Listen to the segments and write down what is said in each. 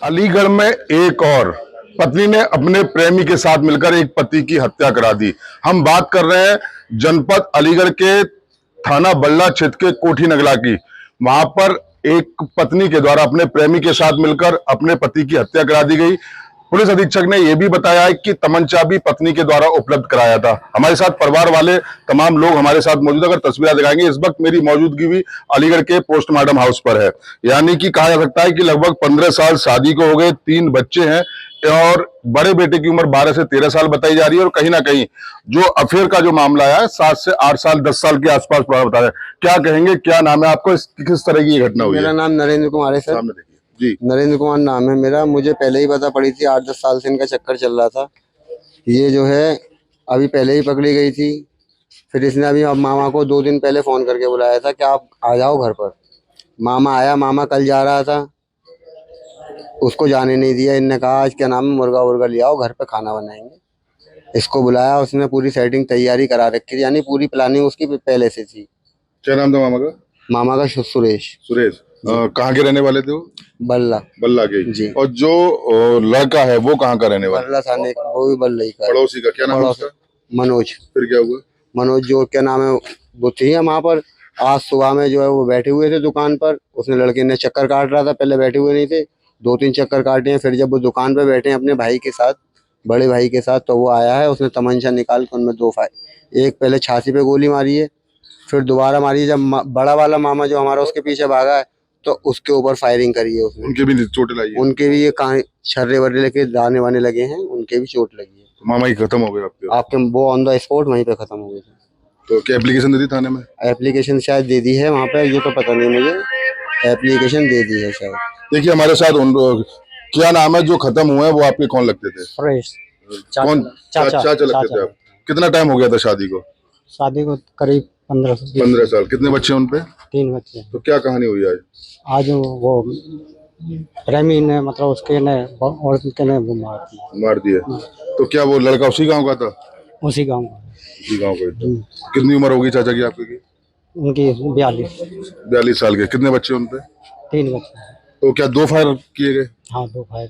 अलीगढ़ में एक और पत्नी ने अपने प्रेमी के साथ मिलकर एक पति की हत्या करा दी। हम बात कर रहे हैं जनपद अलीगढ़ के थाना बल्ला क्षेत्र के कोठी नगला की। वहां पर एक पत्नी के द्वारा अपने प्रेमी के साथ मिलकर अपने पति की हत्या करा दी गई। पुलिस अधीक्षक ने यह भी बताया है कि तमंचा भी पत्नी के द्वारा उपलब्ध कराया था। हमारे साथ परिवार वाले तमाम लोग हमारे साथ मौजूद, अगर तस्वीरें दिखाएंगे। इस वक्त मेरी मौजूदगी भी अलीगढ़ के पोस्टमार्टम हाउस पर है। यानी कि कहा जा सकता है कि लगभग 15 साल शादी को हो गए, 3 बच्चे हैं और बड़े बेटे की उम्र 12 से 13 साल बताई जा रही है। और कहीं ना कहीं जो अफेयर का जो मामला है 7 से 8 साल 10 साल के आसपास बता रहे हैं। क्या कहेंगे, क्या नाम है आपको, किस तरह की ये घटना हुई है? मेरा नाम नरेंद्र कुमार है सर। सामने देखिए जी। नरेंद्र कुमार नाम है मेरा। मुझे पहले ही पता पड़ी थी, 8-10 साल से इनका चक्कर चल रहा था। ये जो है अभी पहले ही पकड़ी गई थी। फिर इसने अभी अब मामा को 2 दिन पहले फ़ोन करके बुलाया था कि आप आ जाओ घर पर। मामा आया। मामा कल जा रहा था, उसको जाने नहीं दिया। इनने कहा आज क्या नाम है, मुर्गा वुर्गा ले आओ, घर पे खाना बनाएंगे। इसको बुलाया, उसने पूरी सेटिंग तैयारी करा रखी थी, यानी पूरी प्लानिंग उसकी पहले से थी। क्या नाम था मामा का? मामा का सुरेश। सुरेश। कहाँ के रहने वाले थे वो? बल्ला। बल्ला के जी। और जो लड़का है वो कहाँ का रहने वाला? बल्ला थाने का, वो भी बल्ला ही का है। पड़ोसी का क्या नाम है उसका? मनोज। फिर क्या हुआ? मनोज जो क्या नाम है, वो थी वहाँ पर। आज सुबह में जो है वो बैठे हुए थे दुकान पर। उसने लड़के ने चक्कर काट रहा था, पहले बैठे हुए नहीं थे, 2-3 चक्कर काटे हैं। फिर जब वो दुकान पे बैठे हैं अपने भाई के साथ, बड़े भाई के साथ, तो वो आया है। उसने तमंचा निकाल के उनमें 2 फायर, एक पहले छाती पे गोली मारी है, फिर दोबारा मारी है। जब बड़ा वाला मामा जो हमारा उसके पीछे भागा है, तो उसके ऊपर फायरिंग करी है उसने। उनके भी चोटें लाई है? उनके भी ये कहाँ छर्रे वर्रे लेके दाने वाने लगे हैं, उनके भी चोट लगी है। तो मामा ही खत्म हो गए आपके? आपके वो ऑन द स्पॉट वहीं पे खत्म हो गए थे। तो क्या एप्लीकेशन दे दी थाने में? एप्लीकेशन शायद दे दी है वहाँ पे, ये तो पता नहीं मुझे। एप्लीकेशन दे दी है शायद। देखिए हमारे साथ उन क्या नाम है जो खत्म हुए हैं, वो आपके कौन लगते थे? फ्रेश कौन? चाचा लगते थे आप? कितना टाइम हो गया था शादी को? शादी को करीब 15 साल। कितने बच्चे हैं उनपे? 3 बच्चे। तो क्या कहानी हुई आज? आज वो प्रेमी ने मतलब उसके ने और के ने वो मार दिया? तो क्या वो लड़का उसी गांव का था? उसी गांव का। उसी गांव का था। कितनी उम्र होगी चाचा की आपकी की? उनकी 42। 42 साल के। कितने बच्चे उनपे? 3 बच्चे। तो क्या 2 फायर किए गए? हाँ 2 फायर।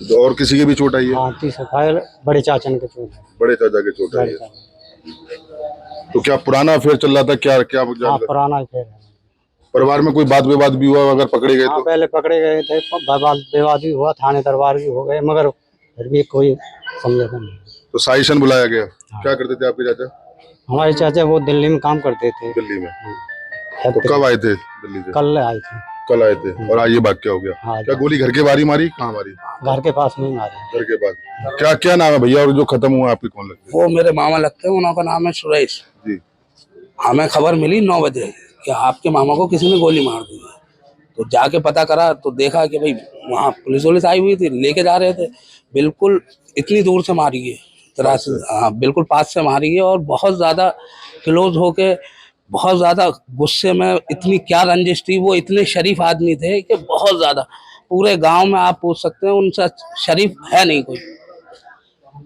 तो और किसी की भी चोट आई है? हाँ 30 फायर बड़े चाचन के चोट है। बड़े चाचा के चोट आई बड़े है। चाचा। तो क्या पुराना अफेयर चल रहा था? क्या क्या हाँ जानकारी? पुराना ही फेर है। परिवार में कोई बात विवाद भी हुआ? अगर पकड़े गए हाँ तो? पहले पकड़े गए थे, विवाद भी हुआ, थाने दरबार भी हो गए, मगर फिर भी कोई समझौता नहीं। तो साइशन बुलाया गया? हाँ। क्या करते थे आपके चाचा? हमारे चाचा वो दिल्ली में काम करते थे। दिल्ली में? तो कब आए थे दिल्ली से? कल आए थे। कल आए थे और आज ये बात क्या हो गया? हाँ, क्या गोली घर के बाहर ही मारी? कहाँ मारी? घर के पास नहीं मारे। घर के पास। क्या क्या नाम है भैया, और जो खत्म हुआ आपके कौन लगते वो मेरे मामा लगते हैं, उनका नाम है सुरेश जी। हमें खबर मिली 9 बजे कि आपके मामा को किसी ने गोली मार दी है। तो जाके पता करा तो देखा कि भाई वहाँ पुलिस आई हुई थी, लेके जा रहे थे। बिल्कुल इतनी दूर से मारी है, हाँ बिल्कुल पास से मारी है, और बहुत ज़्यादा क्लोज होके, बहुत ज़्यादा गुस्से में। इतनी क्या रंजिश थी, वो इतने शरीफ आदमी थे कि बहुत ज़्यादा, पूरे गांव में आप पूछ सकते हैं उनसे शरीफ है नहीं कोई।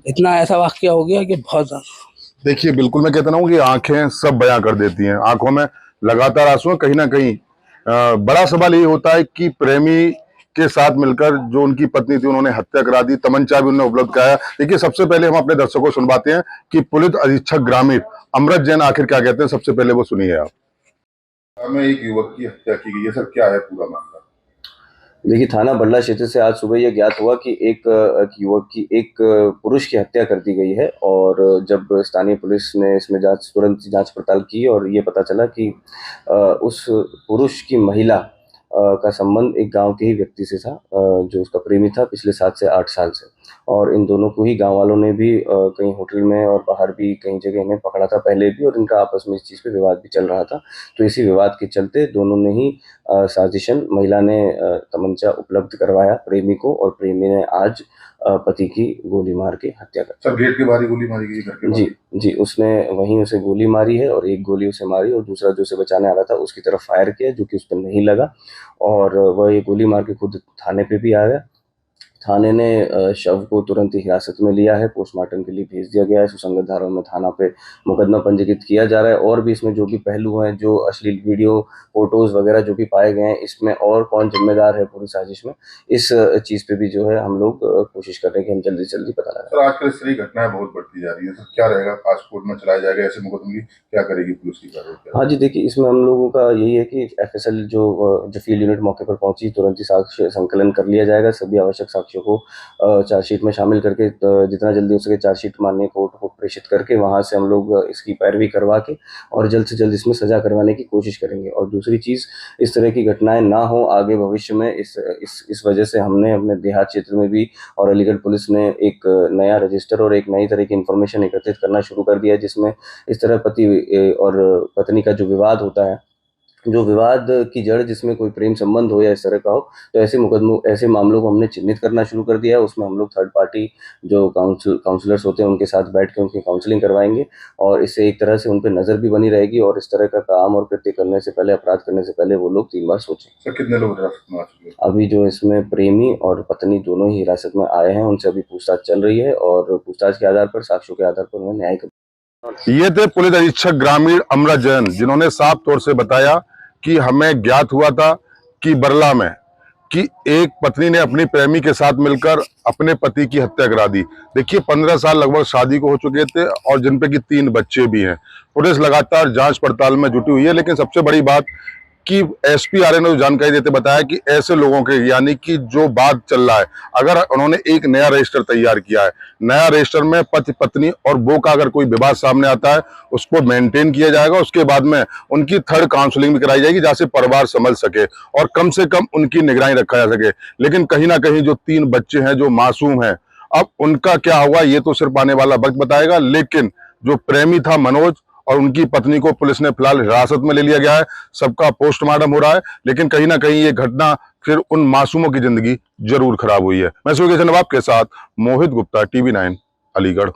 इतना ऐसा वाकया हो गया कि बहुत ज़्यादा। देखिए बिल्कुल, मैं कहता हूँ कि आंखें सब बयां कर देती हैं। आंखों में लगातार आंसू हैं। कहीं ना कहीं बड़ा सवाल ये होता है कि प्रेमी के साथ मिलकर जो उनकी पत्नी थी उन्होंने हत्या करा दी, तमंचा भी उन्होंने उपलब्ध कराया। देखिए सबसे पहले हम अपने दर्शकों को सुनवाते हैं कि पुलिस अधीक्षक ग्रामीण अमृत जैन आखिर क्या कहते हैं। सबसे पहले वो सुनिए आप। हमें एक युवक की हत्या की गई है सर, क्या है पूरा मामला? देखिए, थाना बल्ला क्षेत्र से आज सुबह यह ज्ञात हुआ कि एक युवक की, एक पुरुष की हत्या कर दी गई है। और जब स्थानीय पुलिस ने इसमें तुरंत जांच पड़ताल की और ये पता चला कि उस पुरुष की महिला का संबंध एक गांव के ही व्यक्ति से था, जो उसका प्रेमी था पिछले 7 से 8 साल से। और इन दोनों को ही गांव वालों ने भी कहीं होटल में और बाहर भी कई जगह इन्हें पकड़ा था पहले भी, और इनका आपस में इस चीज़ पे विवाद भी चल रहा था। तो इसी विवाद के चलते दोनों ने ही साजिशन, महिला ने तमंचा उपलब्ध करवाया प्रेमी को, और प्रेमी ने आज पति की गोली मार के हत्या कर दी। सर गेट के बाहर ही गोली मारी गई, घर के जी जी, उसने वहीं उसे गोली मारी है, और एक गोली उसे मारी और दूसरा जो उसे बचाने आ रहा था उसकी तरफ फायर किया, जो कि उस पर नहीं लगा। और वह ये गोली मार के खुद थाने पे भी आ गया। थाने ने शव को तुरंत ही हिरासत में लिया है, पोस्टमार्टम के लिए भेज दिया गया है। सुसंगत धाराओं में थाना पे मुकदमा पंजीकृत किया जा रहा है और भी इसमें जो भी पहलू हैं, जो अश्लील वीडियो, फोटोज वगैरह जो भी पाए गए हैं, इसमें और कौन जिम्मेदार है पूरी साजिश में, इस चीज पे भी जो है हम लोग कोशिश कर रहे हैं कि हम जल्दी से जल्दी पता लगाएं। सर, आजकल इस तरह की घटनाएं बहुत बढ़ती जा रही है, सर क्या रहेगा, फास्ट कोर्ट में चलाया जाएगा ऐसे मुकदमे की, क्या करेगी पुलिस की कार्रवाई? हाँ जी, देखिए इसमें हम लोगों का यही है कि एफएसएल जो फील्ड यूनिट मौके पर पहुंची, तुरंत ही साक्ष्य संकलन कर लिया जाएगा। सभी आवश्यक साक्ष्यों को चार्जशीट में शामिल करके जितना जल्दी हो सके चार्जशीट माननीय कोर्ट को प्रेषित करके वहां से हम लोग इसकी पैरवी करवा के और जल्द से जल्द इसमें सजा करवाने की कोशिश करेंगे। और दूसरी चीज़, इस तरह की घटनाएं ना हो आगे भविष्य में, इस वजह से हमने अपने देहात क्षेत्र में भी और अलीगढ़ पुलिस ने एक नया रजिस्टर और एक नई तरह की इंफॉर्मेशन एकत्रित करना शुरू कर दिया है, जिसमें इस तरह पति और पत्नी का जो विवाद होता है, जो विवाद की जड़ जिसमें कोई प्रेम संबंध हो या इस तरह का हो, तो ऐसे मामलों को हमने चिन्हित करना शुरू कर दिया है। उसमें हम लोग थर्ड पार्टी जो काउंसलर्स होते हैं उनके साथ बैठ के उनकी काउंसलिंग करवाएंगे और इससे एक तरह से उन पर नज़र भी बनी रहेगी और इस तरह का काम और कृत्य करने से पहले, अपराध करने से पहले वो लोग 3 बार सोचें। सर, कितने लोग हिरासत में आ चुके हैं? अभी जो इसमें प्रेमी और पत्नी दोनों ही हिरासत में आए हैं, उनसे अभी पूछताछ चल रही है और पूछताछ के आधार पर, साक्ष्यों के आधार पर उन्हें न्यायिक। ये थे पुलिस अधीक्षक ग्रामीण अमृत जैन, जिन्होंने साफ तौर से बताया कि हमें ज्ञात हुआ था कि बरला में कि एक पत्नी ने अपनी प्रेमी के साथ मिलकर अपने पति की हत्या करा दी। देखिए 15 साल लगभग शादी को हो चुके थे और जिन पे कि 3 बच्चे भी हैं। पुलिस लगातार जांच पड़ताल में जुटी हुई है, लेकिन सबसे बड़ी बात कि एसपी आर्य ने जानकारी देते बताया कि ऐसे लोगों के, यानी कि जो बात चल रहा है, अगर उन्होंने एक नया रजिस्टर तैयार किया है, नया रजिस्टर में पति पत्नी और वो का अगर कोई विवाद सामने आता है उसको मेंटेन किया जाएगा। उसके बाद में उनकी थर्ड काउंसलिंग भी कराई जाएगी, जैसे परिवार समझ सके और कम से कम उनकी निगरानी रखा जा सके। लेकिन कहीं ना कहीं जो 3 बच्चे हैं जो मासूम हैं, अब उनका क्या हुआ ये तो सिर्फ आने वाला वक्त बताएगा। लेकिन जो प्रेमी था मनोज और उनकी पत्नी को पुलिस ने फिलहाल हिरासत में ले लिया गया है। सबका पोस्टमार्टम हो रहा है, लेकिन कहीं ना कहीं ये घटना फिर उन मासूमों की जिंदगी जरूर खराब हुई है। मैं सूर्य नवाब के साथ मोहित गुप्ता, TV9 अलीगढ़।